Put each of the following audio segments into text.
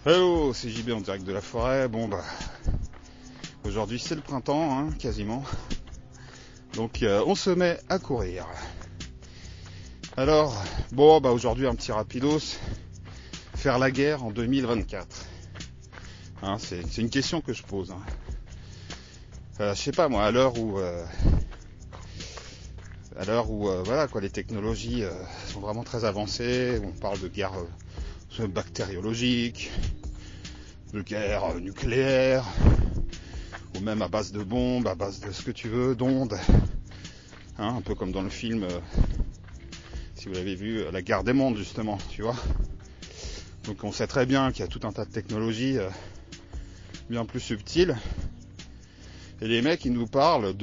Hello, c'est JB en direct de la forêt. Bon bah, aujourd'hui c'est le printemps, hein, quasiment. Donc on se met à courir. Alors, bon bah aujourd'hui un petit rapidos. Faire la guerre en 2024. Hein, c'est une question que je pose. Hein. Je sais pas moi, à l'heure où voilà quoi, les technologies sont vraiment très avancées. On parle de guerre bactériologique, de guerre nucléaire, ou même à base de bombes, à base de ce que tu veux, d'ondes, hein, un peu comme dans le film, si vous l'avez vu, La Guerre des Mondes justement, tu vois. Donc on sait très bien qu'il y a tout un tas de technologies bien plus subtiles, et les mecs ils nous parlent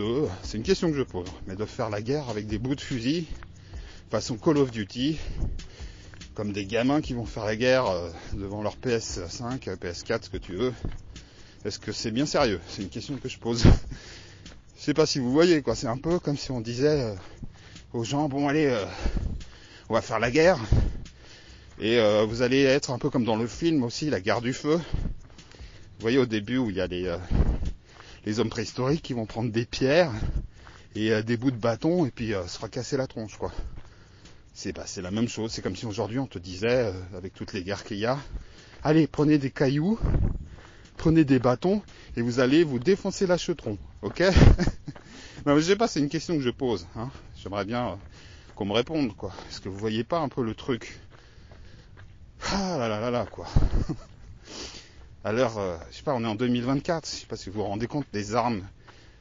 c'est une question que je pose, mais de faire la guerre avec des bouts de fusil, façon Call of Duty, comme des gamins qui vont faire la guerre devant leur PS5, PS4, ce que tu veux. Est-ce que c'est bien sérieux? C'est une question que je pose. Je sais pas si vous voyez quoi, c'est un peu comme si on disait aux gens, bon allez, on va faire la guerre, et vous allez être un peu comme dans le film aussi, La Guerre du Feu. Vous voyez au début où il y a les hommes préhistoriques qui vont prendre des pierres et des bouts de bâton et puis se fracasser la tronche quoi. C'est la même chose, c'est comme si aujourd'hui on te disait, avec toutes les guerres qu'il y a, allez, prenez des cailloux, prenez des bâtons, et vous allez vous défoncer l'achetron, ok? Non mais je sais pas, c'est une question que je pose, hein. J'aimerais bien qu'on me réponde, quoi. Est-ce que vous voyez pas un peu le truc? Ah là là là là, quoi. Alors, je sais pas, on est en 2024, je sais pas si vous vous rendez compte des armes,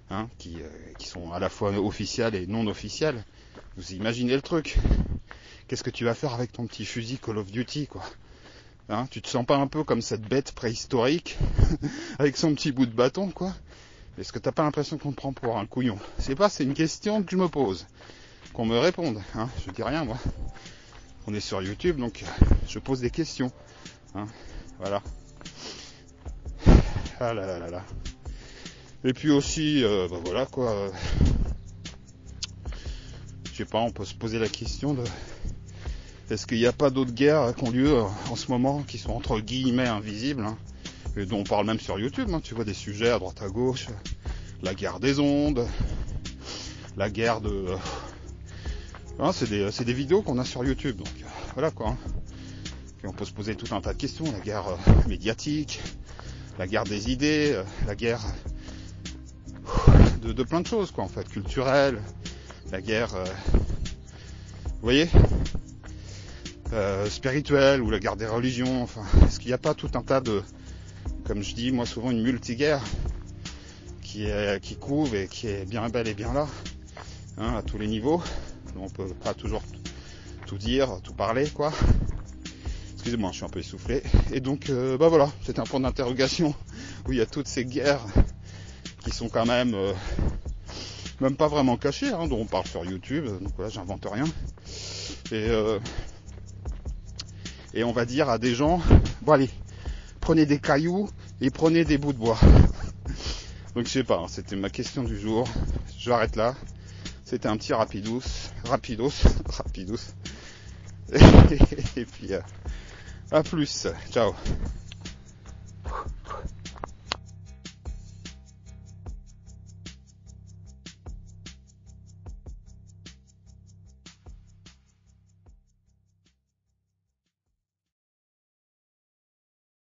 hein, qui sont à la fois officielles et non officielles. Vous imaginez le truc? Qu'est-ce que tu vas faire avec ton petit fusil Call of Duty, quoi? Hein, tu te sens pas un peu comme cette bête préhistorique avec son petit bout de bâton, quoi? Est-ce que t'as pas l'impression qu'on te prend pour un couillon? C'est une question que je me pose. Qu'on me réponde, hein? Je dis rien, moi. On est sur YouTube, donc je pose des questions, hein? Voilà. Ah là là là là. Et puis aussi, bah voilà quoi. Je sais pas, on peut se poser la question de est-ce qu'il n'y a pas d'autres guerres qui ont lieu en ce moment, qui sont entre guillemets invisibles, hein, et dont on parle même sur YouTube, hein, tu vois des sujets à droite à gauche, la guerre des ondes, la guerre de... Hein, c'est des vidéos qu'on a sur YouTube, donc voilà quoi. Hein. Et on peut se poser tout un tas de questions, la guerre médiatique, la guerre des idées, la guerre de plein de choses, quoi, en fait, culturelle, la guerre... vous voyez, spirituelle, ou la guerre des religions, enfin, est-ce qu'il n'y a pas tout un tas de, comme je dis moi souvent, une multi-guerre qui couve et qui est bien belle et bien là, hein, à tous les niveaux. On peut pas toujours tout dire, tout parler, quoi. Excusez-moi, je suis un peu essoufflé. Et donc, bah voilà, c'est un point d'interrogation où il y a toutes ces guerres qui sont quand même pas vraiment cachées, hein, dont on parle sur YouTube. Donc voilà, j'invente rien. Et on va dire à des gens, bon allez, prenez des cailloux et prenez des bouts de bois. Donc je sais pas, hein, c'était ma question du jour. Je m'arrête là. C'était un petit rapidos. Et puis à plus. Ciao.